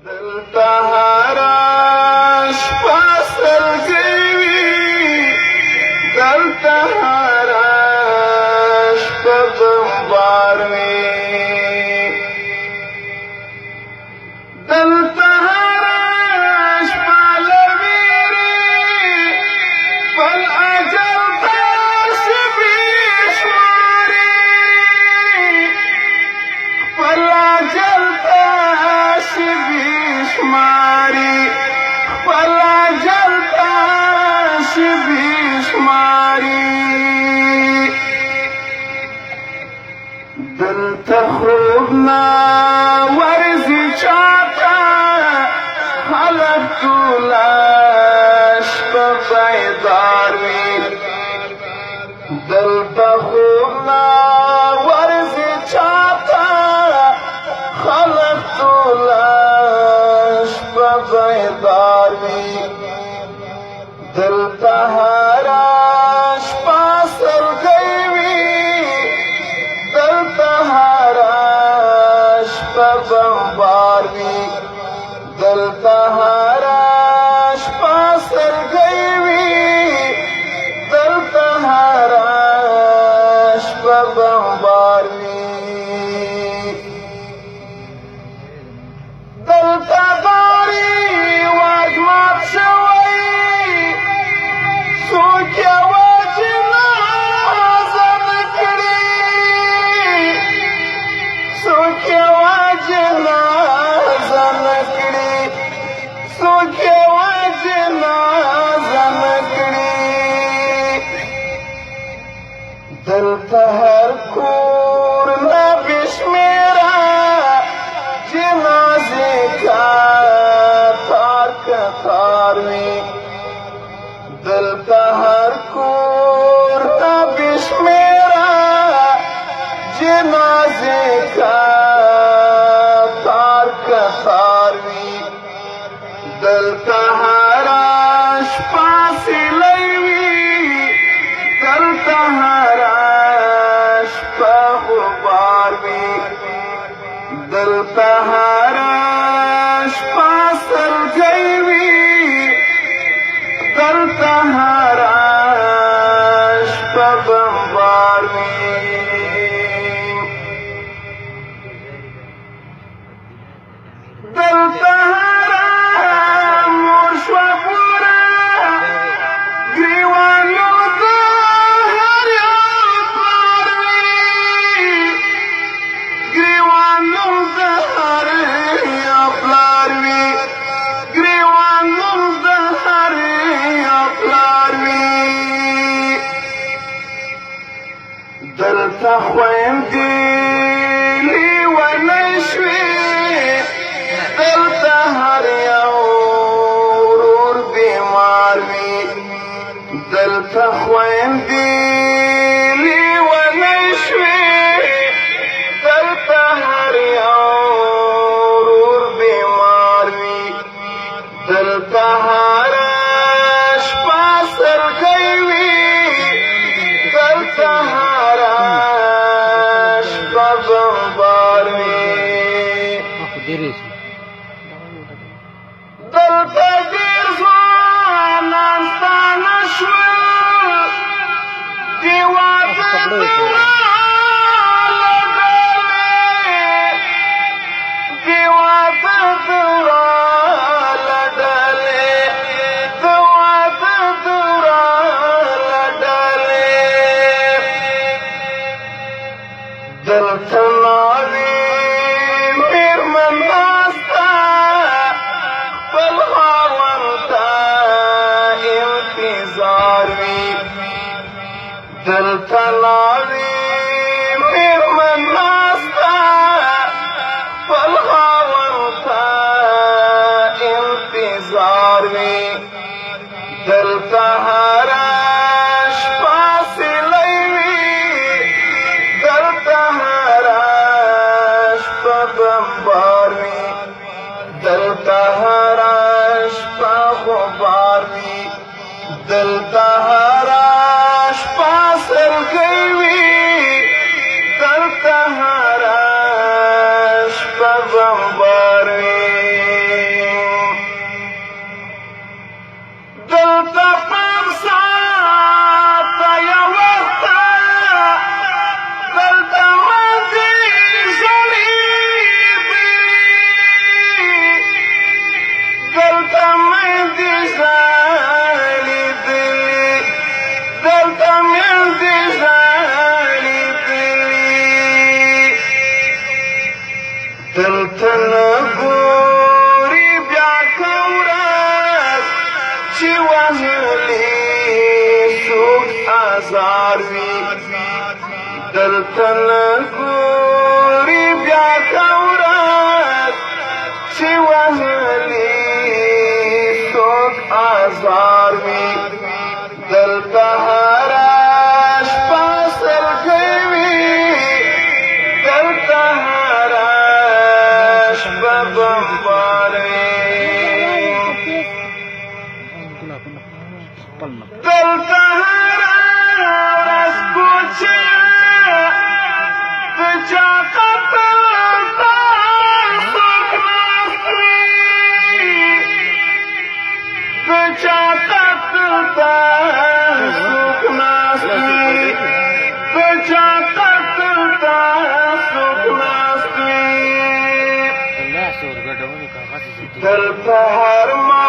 دلته هره شپه سلګۍ وي، دلته هره شپه بمبار وي، دلته هره شپه له ویرې خپل اجل داسې بېشماري، خپل اجل داسې بېشماري، خپل اجل داسې بېشماري. دلته خوب نه ورځي چاته، خلک ټوله شپه بیدار وي، دلته خوب نه ورځي چاته، خلک ټوله شپه بیدار وي، دلته هره شپه سلګۍ وي، دلته هره شپه بمبار وي، دلته هره شپه سلګۍ وي، دلته هره شپه بمبار وي. دلته باري واج مات شوی، څوک یوازې نازن کړي، څوک یوازې نازن کړي، څوک یوازې نازن کړي. دلته هر کور نه بې شمېره جنازې کتار کتار وي، دلته هر کور نه بې شمېره جنازې کتار کتار وي، دلته هره شپه سیلۍ وي، دلته هره شپه غبار وي، دلته هره شپه سلګۍ وي، دلته هره شپه بمبار وي. دلته هره مور شوه پوره ګریوانو د هر یو پلار وي، ګریوانو د هر یو پلار وي، ګریوانو د هر یو پلار وي. دلته خویندې لیونۍ شوې، دلته هر یو ورور بیمار وي، دلته خویندې لیونۍ شوې، دلته هر یو ورور بیمار وي، دلته هره شپه سلګۍ وي، دلته هره شپه بمبار وي. دلته ډېر ځوانان ستانه شول، د واده د وړاله ډلې، د واده د وړاله ډلې، د واده د وړاله ډلې. دلته ناوې مېرمن ناسته، خپل خاوند ته انتظار وي، دلته ناوې مېرمن ناسته، خپل خاوند ته انتظار وي، دلته هره شپه سیلۍ وي، دلته هره شپه بمبار وي، دلته هره شپه غبار وي، دلته هره شپه سلګۍ وي، دلته هره شپه بمبار وي. ګوري بیا کورس چې وهلي څوک آزار وي دلته نه ګوري بیا کورس چې وهلي څوک آزار وي دلته هره شپه سلګۍ وي دلته هره شپه بمبار وي دلته هره ورځ کوچه د چا قتل ته څوک ناست وي د چا قتل ته څوک ناست وي د چا قتل ته څوک ناست وي دلته هر ما